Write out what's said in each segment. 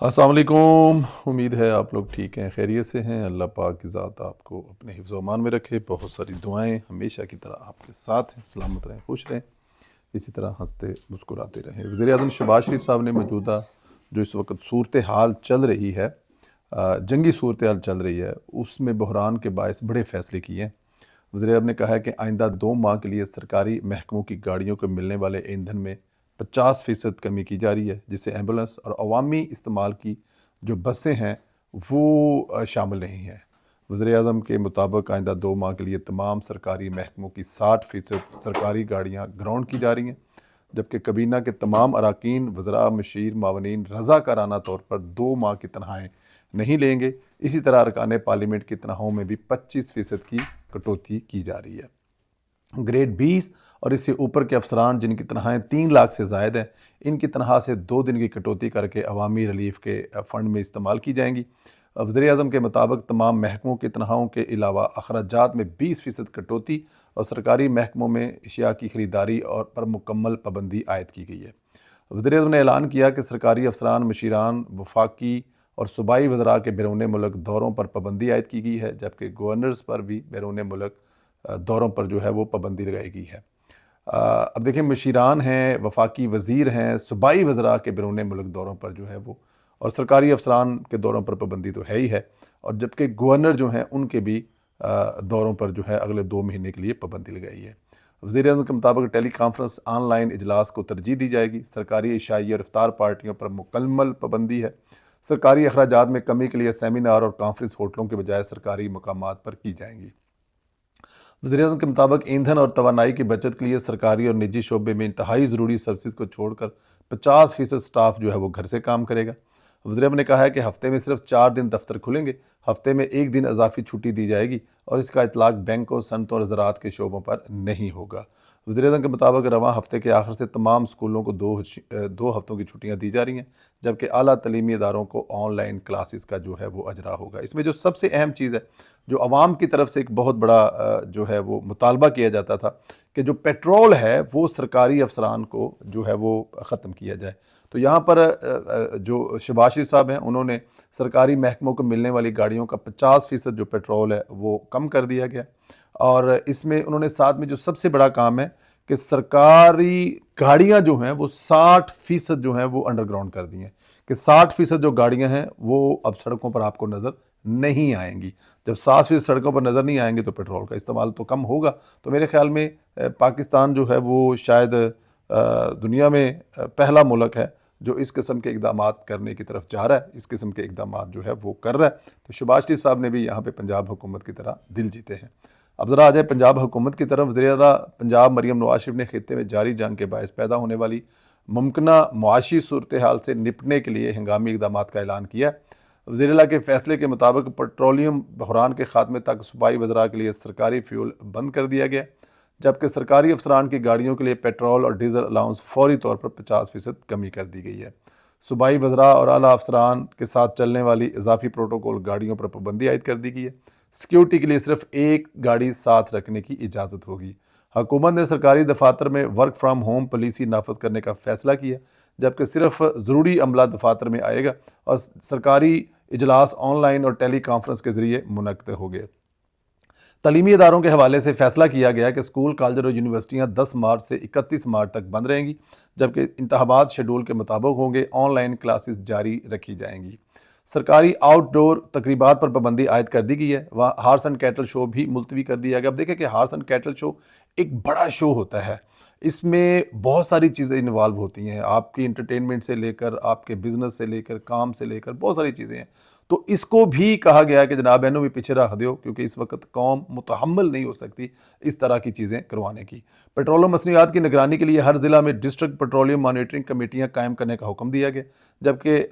السلام علیکم، امید ہے آپ لوگ ٹھیک ہیں، خیریت سے ہیں۔ اللہ پاک کی ذات آپ کو اپنے حفظ و امان میں رکھے۔ بہت ساری دعائیں ہمیشہ کی طرح آپ کے ساتھ ہیں، سلامت رہیں، خوش رہیں، اسی طرح ہنستے مسکراتے رہیں۔ وزیر اعظم شہباز شریف صاحب نے موجودہ جو اس وقت صورتحال چل رہی ہے، جنگی صورتحال چل رہی ہے، اس میں بحران کے باعث بڑے فیصلے کیے ہیں۔ وزیر اعظم نے کہا ہے کہ آئندہ 2 ماہ کے لیے سرکاری محکموں کی گاڑیوں کو ملنے والے ایندھن میں 50% کمی کی جا رہی ہے، جس سے ایمبولینس اور عوامی استعمال کی جو بسیں ہیں وہ شامل نہیں ہیں۔ وزیر اعظم کے مطابق آئندہ 2 ماہ کے لیے تمام سرکاری محکموں کی 60% سرکاری گاڑیاں گراؤنڈ کی جا رہی ہیں، جبکہ کابینہ کے تمام اراکین، وزراء، مشیر، معاونین رضاکارانہ طور پر 2 ماہ کی تنخواہیں نہیں لیں گے۔ اسی طرح ارکان پارلیمنٹ کی تنخواہوں میں بھی 25% کی کٹوتی کی جا رہی ہے۔ گریڈ 20 اور اس سے اوپر کے افسران جن کی تنخواہیں 3 لاکھ سے زائد ہیں، ان کی تنخواہ سے 2 دن کی کٹوتی کر کے عوامی ریلیف کے فنڈ میں استعمال کی جائیں گی۔ وزیر اعظم کے مطابق تمام محکموں کی تنخواہوں کے علاوہ اخراجات میں 20% کٹوتی اور سرکاری محکموں میں اشیاء کی خریداری اور پر مکمل پابندی عائد کی گئی ہے۔ وزیر اعظم نے اعلان کیا کہ سرکاری افسران، مشیران، وفاقی اور صوبائی وزراء کے بیرون ملک دوروں پر پابندی عائد کی گئی ہے، جبکہ گورنرز پر بھی بیرون ملک دوروں پر جو ہے وہ پابندی لگائی گئی ہے۔ اب دیکھیں، مشیران ہیں، وفاقی وزیر ہیں، صوبائی وزراء کے بیرون ملک دوروں پر جو ہے وہ، اور سرکاری افسران کے دوروں پر پابندی تو ہے ہی ہے، اور جبکہ گورنر جو ہیں ان کے بھی دوروں پر جو ہے اگلے 2 مہینے کے لیے پابندی لگائی ہے۔ وزیر اعظم کے مطابق ٹیلی کانفرنس آن لائن اجلاس کو ترجیح دی جائے گی۔ سرکاری عشائی اور افطار پارٹیوں پر مکمل پابندی ہے۔ سرکاری اخراجات میں کمی کے لیے سیمینار اور کانفرنس ہوٹلوں کے بجائے سرکاری مقامات پر کی جائیں گی۔ وزیر اعظم کے مطابق ایندھن اور توانائی کی بچت کے لیے سرکاری اور نجی شعبے میں انتہائی ضروری سروسز کو چھوڑ کر 50% سٹاف جو ہے وہ گھر سے کام کرے گا۔ وزیر اعظم نے کہا ہے کہ ہفتے میں صرف 4 دن دفتر کھلیں گے، ہفتے میں 1 دن اضافی چھٹی دی جائے گی، اور اس کا اطلاق بینکوں، صنعتوں اور زراعت کے شعبوں پر نہیں ہوگا۔ وزیر اعظم کے مطابق رواں ہفتے کے آخر سے تمام اسکولوں کو 2 ہفتوں کی چھٹیاں دی جا رہی ہیں، جبکہ اعلیٰ تعلیمی اداروں کو آن لائن کلاسز کا جو ہے وہ اجرا ہوگا۔ اس میں جو سب سے اہم چیز ہے، جو عوام کی طرف سے ایک بہت بڑا جو ہے وہ مطالبہ کیا جاتا تھا کہ جو پیٹرول ہے وہ سرکاری افسران کو جو ہے وہ ختم کیا جائے، تو یہاں پر جو شہباز شریف صاحب ہیں انہوں نے سرکاری محکموں کو ملنے والی گاڑیوں کا 50% جو پیٹرول ہے وہ کم کر دیا گیا، اور اس میں انہوں نے ساتھ میں جو سب سے بڑا کام ہے کہ سرکاری گاڑیاں جو ہیں وہ 60% جو ہیں وہ انڈر گراؤنڈ کر دی ہیں، کہ 60% جو گاڑیاں ہیں وہ اب سڑکوں پر آپ کو نظر نہیں آئیں گی۔ جب 60% سڑکوں پر نظر نہیں آئیں گے تو پیٹرول کا استعمال تو کم ہوگا۔ تو میرے خیال میں پاکستان جو ہے وہ شاید دنیا میں پہلا ملک ہے جو اس قسم کے اقدامات کرنے کی طرف جا رہا ہے، اس قسم کے اقدامات جو ہے وہ کر رہا ہے۔ تو شہباز شریف صاحب نے بھی یہاں پہ پنجاب حکومت کی طرح دل جیتے ہیں۔ اب ذرا آ جائے پنجاب حکومت کی طرف۔ وزیر اعلیٰ پنجاب مریم نواز شریف نے خطے میں جاری جنگ کے باعث پیدا ہونے والی ممکنہ معاشی صورتحال سے نپٹنے کے لیے ہنگامی اقدامات کا اعلان کیا ہے۔ وزیر اعلیٰ کے فیصلے کے مطابق پٹرولیم بحران کے خاتمے تک صوبائی وزراء کے لیے سرکاری فیول بند کر دیا گیا، جبکہ سرکاری افسران کی گاڑیوں کے لیے پیٹرول اور ڈیزل الاؤنس فوری طور پر 50% کمی کر دی گئی ہے۔ صوبائی وزراء اور اعلیٰ افسران کے ساتھ چلنے والی اضافی پروٹوکول گاڑیوں پر پابندی عائد کر دی گئی ہے۔ سیکیورٹی کے لیے صرف 1 گاڑی ساتھ رکھنے کی اجازت ہوگی۔ حکومت نے سرکاری دفاتر میں ورک فرام ہوم پالیسی نافذ کرنے کا فیصلہ کیا، جبکہ صرف ضروری عملہ دفاتر میں آئے گا، اور سرکاری اجلاس آن لائن اور ٹیلی کانفرنس کے ذریعے منعقد ہو گئے۔ تعلیمی اداروں کے حوالے سے فیصلہ کیا گیا کہ اسکول، کالج اور یونیورسٹیاں 10 مارچ سے 31 مارچ تک بند رہیں گی، جبکہ انتخابات شیڈول کے مطابق ہوں گے۔ آن لائن کلاسز جاری رکھی جائیں گی۔ سرکاری آؤٹ ڈور تقریبات پر پابندی عائد کر دی گئی ہے۔ وہاں ہارس اینڈ کیٹل شو بھی ملتوی کر دیا گیا۔ اب دیکھیں کہ ہارس اینڈ کیٹل شو ایک بڑا شو ہوتا ہے، اس میں بہت ساری چیزیں انوالو ہوتی ہیں، آپ کی انٹرٹینمنٹ سے لے کر آپ کے بزنس سے لے کر کام سے لے کر بہت ساری چیزیں ہیں۔ تو اس کو بھی کہا گیا کہ جناب اینو بھی پیچھے رکھ دیو، کیونکہ اس وقت قوم متحمل نہیں ہو سکتی اس طرح کی چیزیں کروانے کی۔ پیٹرول و مصنوعات کی نگرانی کے لیے ہر ضلع میں ڈسٹرکٹ پیٹرولیم مانیٹرنگ کمیٹیاں قائم کرنے کا حکم دیا گیا، جبکہ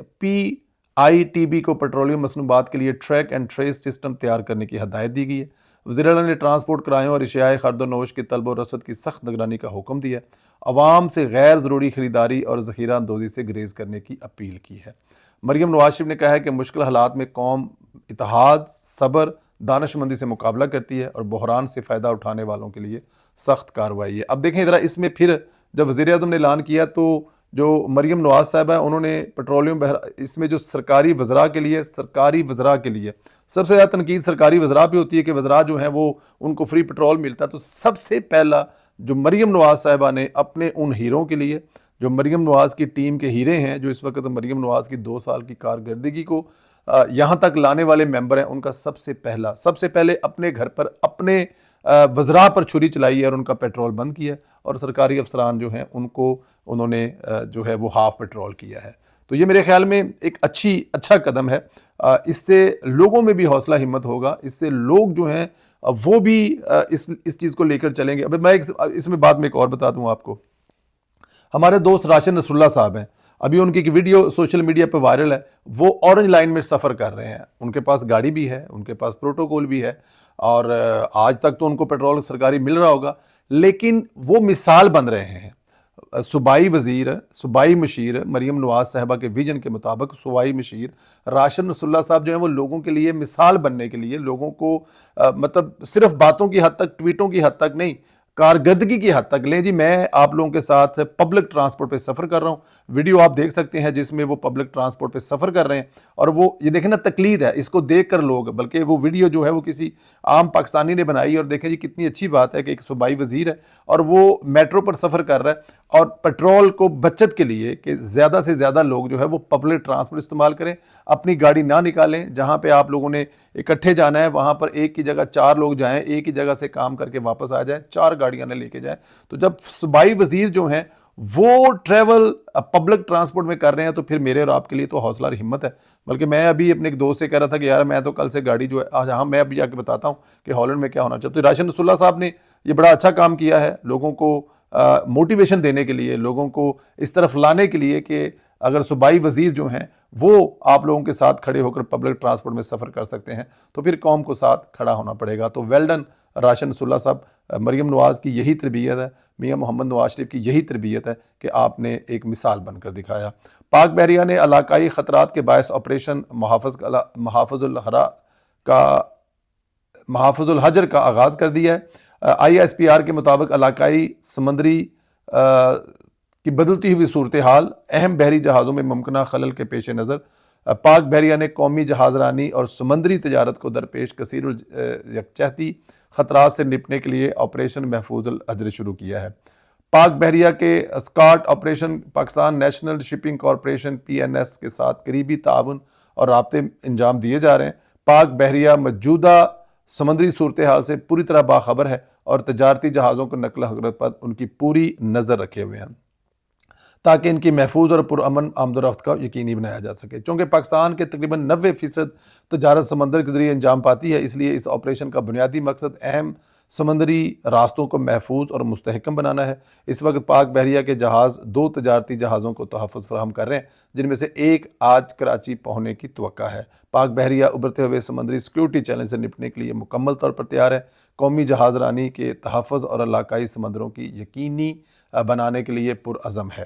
PITB کو پیٹرولیم مصنوعات کے لیے ٹریک اینڈ ٹریس سسٹم تیار کرنے کی ہدایت دی گئی ہے۔ وزیر اعلیٰ نے ٹرانسپورٹ کرایوں اور اشیاء خرد و نوش کی طلب و رسد کی سخت نگرانی کا حکم دیا ہے۔ عوام سے غیر ضروری خریداری اور ذخیرہ اندوزی سے گریز کرنے کی اپیل کی ہے۔ مریم نواز شریف نے کہا ہے کہ مشکل حالات میں قوم اتحاد، صبر، دانش مندی سے مقابلہ کرتی ہے، اور بحران سے فائدہ اٹھانے والوں کے لیے سخت کارروائی ہے۔ اب دیکھیں ذرا اس میں پھر جب وزیر اعظم نے اعلان کیا تو جو مریم نواز صاحبہ ہیں انہوں نے پیٹرولیم اس میں جو سرکاری وزراء کے لیے سب سے زیادہ تنقید سرکاری وزراء پہ ہوتی ہے کہ وزراء جو ہیں وہ ان کو فری پیٹرول ملتا ہے، تو سب سے پہلا جو مریم نواز صاحبہ نے اپنے ان ہیروں کے لیے، جو مریم نواز کی ٹیم کے ہیرے ہیں، جو اس وقت مریم نواز کی 2 سال کی کارکردگی کو یہاں تک لانے والے ممبر ہیں، ان کا سب سے پہلے اپنے گھر پر اپنے وزراء پر چھری چلائی ہے اور ان کا پیٹرول بند کیا، اور سرکاری افسران جو ہیں ان کو انہوں نے جو ہے وہ ہاف پیٹرول کیا ہے۔ تو یہ میرے خیال میں ایک اچھا قدم ہے، اس سے لوگوں میں بھی حوصلہ ہمت ہوگا، اس سے لوگ جو ہیں وہ بھی اس چیز کو لے کر چلیں گے۔ اب میں اس میں بات میں ایک اور بتا دوں آپ کو، ہمارے دوست راشن نصر اللہ صاحب ہیں، ابھی ان کی ایک ویڈیو سوشل میڈیا پہ وائرل ہے، وہ اورنج لائن میں سفر کر رہے ہیں، ان کے پاس گاڑی بھی ہے، ان کے پاس پروٹوکول بھی ہے، اور آج تک تو ان کو پیٹرول سرکاری مل رہا ہوگا، لیکن وہ مثال بن رہے ہیں۔ صوبائی مشیر مریم نواز صاحبہ کے ویژن کے مطابق صوبائی مشیر راشن نصر اللہ صاحب جو ہیں وہ لوگوں کے لیے مثال بننے کے لیے، لوگوں کو مطلب صرف باتوں کی حد تک، ٹویٹوں کی حد تک نہیں، کارکردگی کی حد تک لیں جی میں آپ لوگوں کے ساتھ پبلک ٹرانسپورٹ پہ سفر کر رہا ہوں۔ ویڈیو آپ دیکھ سکتے ہیں جس میں وہ پبلک ٹرانسپورٹ پہ سفر کر رہے ہیں، اور وہ یہ دیکھیں نا تقلید ہے، اس کو دیکھ کر لوگ، بلکہ وہ ویڈیو جو ہے وہ کسی عام پاکستانی نے بنائی، اور دیکھیں جی کتنی اچھی بات ہے کہ ایک صوبائی وزیر ہے اور وہ میٹرو پر سفر کر رہا ہے، اور پیٹرول کو بچت کے لیے کہ زیادہ سے زیادہ لوگ جو ہے وہ پبلک ٹرانسپورٹ استعمال کریں، اپنی گاڑی نہ نکالیں، جہاں پہ آپ لوگوں نے اکٹھے جانا ہے وہاں پر ایک کی جگہ 4 لوگ جائیں، ایک ہی جگہ سے کام کر کے واپس آ جائیں، 4 گاڑیاں نہ لے کے جائیں۔ تو جب صوبائی وزیر جو ہیں وہ ٹریول پبلک ٹرانسپورٹ میں کر رہے ہیں تو پھر میرے اور آپ کے لیے تو حوصلہ اور ہمت ہے۔ بلکہ میں ابھی اپنے ایک دوست سے کہہ رہا تھا کہ یار میں تو کل سے گاڑی جو ہے ہاں میں ابھی آ کے بتاتا ہوں کہ ہالینڈ میں کیا ہونا چاہتا ہے۔ راشن نصر اللہ صاحب نے یہ بڑا اچھا کام کیا ہے، لوگوں کو موٹیویشن دینے کے لیے، لوگوں کو اس طرف لانے کے لیے کہ اگر صوبائی وزیر جو ہیں وہ آپ لوگوں کے ساتھ کھڑے ہو کر پبلک ٹرانسپورٹ میں سفر کر سکتے ہیں تو پھر قوم کو ساتھ کھڑا ہونا پڑے گا۔ تو ویل ڈن راشن نصر اللہ صاحب، مریم نواز کی یہی تربیت ہے، میاں محمد نواز شریف کی یہی تربیت ہے کہ آپ نے ایک مثال بن کر دکھایا۔ پاک بحریہ نے علاقائی خطرات کے باعث آپریشن محافظ الحجر کا آغاز کر دیا ہے۔ ISPR کے مطابق علاقائی سمندری کی بدلتی ہوئی صورتحال، اہم بحری جہازوں میں ممکنہ خلل کے پیش نظر پاک بحریہ نے قومی جہاز رانی اور سمندری تجارت کو درپیش کثیر یکجہتی خطرات سے نپٹنے کے لیے آپریشن محفوظ الحجر شروع کیا ہے۔ پاک بحریہ کے Scott operation Pakistan national shipping corporation PNS کے ساتھ قریبی تعاون اور رابطے انجام دیے جا رہے ہیں۔ پاک بحریہ موجودہ سمندری صورتحال سے پوری طرح باخبر ہے اور تجارتی جہازوں کو نقل و حرکت پر ان کی پوری نظر رکھے ہوئے ہیں تاکہ ان کی محفوظ اور پرامن آمد و رفت کا یقینی بنایا جا سکے۔ چونکہ پاکستان کے تقریباً 90% تجارت سمندر کے ذریعے انجام پاتی ہے، اس لیے اس آپریشن کا بنیادی مقصد اہم سمندری راستوں کو محفوظ اور مستحکم بنانا ہے۔ اس وقت پاک بحریہ کے جہاز 2 تجارتی جہازوں کو تحفظ فراہم کر رہے ہیں، جن میں سے ایک آج کراچی پہنچنے کی توقع ہے۔ پاک بحریہ ابھرتے ہوئے سمندری سیکیورٹی چیلنج سے نپٹنے کے لیے مکمل طور پر تیار ہے، قومی جہاز رانی کے تحفظ اور علاقائی سمندروں کی یقینی بنانے کے لیے پرعزم ہے۔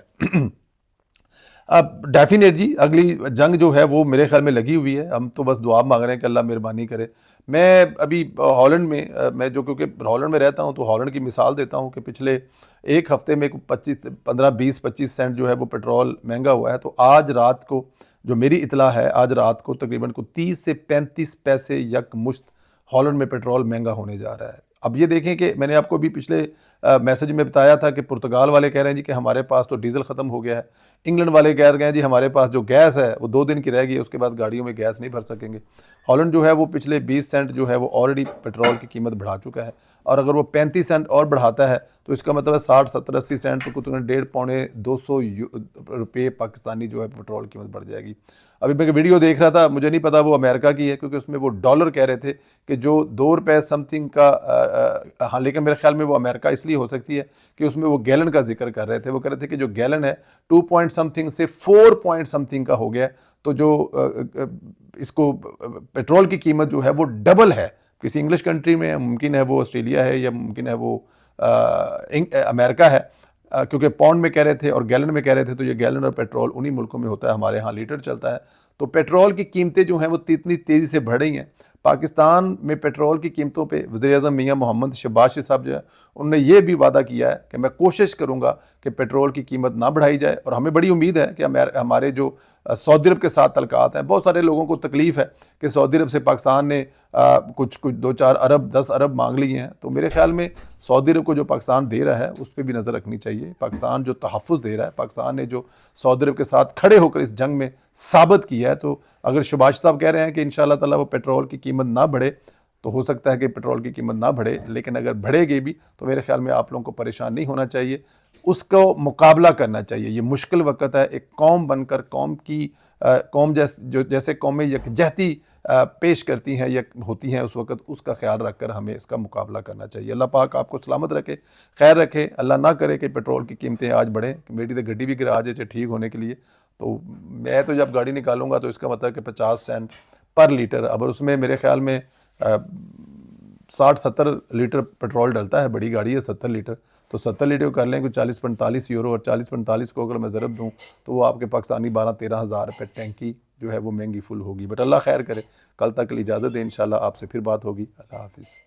اب ڈیفینیٹ جی اگلی جنگ جو ہے وہ میرے خیال میں لگی ہوئی ہے، ہم تو بس دعا مانگ رہے ہیں کہ اللہ مہربانی کرے۔ میں ابھی ہالینڈ میں جو کیونکہ ہالینڈ میں رہتا ہوں تو ہالینڈ کی مثال دیتا ہوں کہ پچھلے ایک ہفتے میں 15-20-25 سینٹ جو ہے وہ پیٹرول مہنگا ہوا ہے، تو آج رات کو جو میری اطلاع ہے آج رات کو تقریباً 30 سے 35 پیسے یک مشت ہالینڈ میں پیٹرول مہنگا ہونے جا رہا ہے۔ اب یہ دیکھیں کہ میں نے آپ کو بھی پچھلے میسج میں بتایا تھا کہ پرتگال والے کہہ رہے ہیں جی کہ ہمارے پاس تو ڈیزل ختم ہو گیا ہے، انگلینڈ والے کہہ رہے ہیں جی ہمارے پاس جو گیس ہے وہ 2 دن کی رہ گئی ہے، اس کے بعد گاڑیوں میں گیس نہیں بھر سکیں گے۔ ہالینڈ جو ہے وہ پچھلے 20 سینٹ جو ہے وہ آلریڈی پیٹرول کی قیمت بڑھا چکا ہے، اور اگر وہ 35 سینٹ اور بڑھاتا ہے تو اس کا مطلب ہے 60-70-80 سینٹ تو کتنے 150-200 روپے پاکستانی جو ہے پیٹرول کی قیمت بڑھ جائے گی۔ ابھی میں ویڈیو دیکھ رہا تھا، مجھے نہیں پتا وہ امریکہ کی ہے کیونکہ اس میں وہ ڈالر کہہ رہے تھے کہ جو 2 روپے سم تھنگ کا، ہاں لیکن میرے خیال میں وہ امریکہ اس لیے ہو سکتی ہے کہ اس میں وہ گیلن کا ذکر کر رہے تھے، وہ کہہ رہے تھے کہ جو گیلن ہے 2 پوائنٹ سم تھنگ سے 4 پوائنٹ سم تھنگ کا ہو گیا، تو جو اس کو پیٹرول کی قیمت جو ہے وہ ڈبل ہے کسی انگلش کنٹری میں، ممکن ہے وہ آسٹریلیا ہے یا ممکن ہے وہ امریکہ ہے، کیونکہ پاؤنڈ میں کہہ رہے تھے اور گیلن میں کہہ رہے تھے، تو یہ گیلن اور پیٹرول انہی ملکوں میں ہوتا ہے، ہمارے ہاں لیٹر چلتا ہے۔ تو پیٹرول کی قیمتیں جو ہیں وہ اتنی تیزی سے بڑھ رہی ہیں۔ پاکستان میں پیٹرول کی قیمتوں پہ وزیر اعظم میاں محمد شہباز شریف صاحب جو ہے انہوں نے یہ بھی وعدہ کیا ہے کہ میں کوشش کروں گا کہ پیٹرول کی قیمت نہ بڑھائی جائے، اور ہمیں بڑی امید ہے کہ ہمارے جو سعودی عرب کے ساتھ تعلقات ہیں، بہت سارے لوگوں کو تکلیف ہے کہ سعودی عرب سے پاکستان نے کچھ 2-4 ارب 10 ارب مانگ لیے ہیں، تو میرے خیال میں سعودی عرب کو جو پاکستان دے رہا ہے اس پہ بھی نظر رکھنی چاہیے۔ پاکستان جو تحفظ دے رہا ہے، پاکستان نے جو سعودی عرب کے ساتھ کھڑے ہو کر اس جنگ میں ثابت کیا ہے، تو اگر شہباز صاحب کہہ رہے ہیں کہ انشاءاللہ تعالیٰ وہ پیٹرول کی قیمت نہ بڑھے، تو ہو سکتا ہے کہ پیٹرول کی قیمت نہ بڑھے، لیکن اگر بڑھے گی بھی تو میرے خیال میں آپ لوگوں کو پریشان نہیں ہونا چاہیے، اس کو مقابلہ کرنا چاہیے۔ یہ مشکل وقت ہے، ایک قوم بن کر قوم جیسے قومیں یکجہتی پیش کرتی ہیں یا ہوتی ہیں، اس وقت اس کا خیال رکھ کر ہمیں اس کا مقابلہ کرنا چاہیے۔ اللہ پاک آپ کو سلامت رکھے، خیر رکھے، اللہ نہ کرے کہ پیٹرول کی قیمتیں آج بڑھیں۔ میری تو گڈی بھی گراج ہے ٹھیک ہونے کے لیے، تو میں تو جب گاڑی نکالوں گا تو اس کا مطلب کہ 50 سینٹ پر لیٹر، اب اس میں میرے خیال میں 60-70 لیٹر پیٹرول ڈلتا ہے، بڑی گاڑی ہے 70 لیٹر، تو 70 لیٹر کر لیں کہ 40-45 یورو، اور 40-45 کو اگر میں ضرب دوں تو وہ آپ کے پاکستانی 12-13 ہزار روپے ٹینکی جو ہے وہ مہنگی فل ہوگی۔ بٹ اللہ خیر کرے، کل تک اجازت ہے، انشاءاللہ آپ سے پھر بات ہوگی۔ اللہ حافظ۔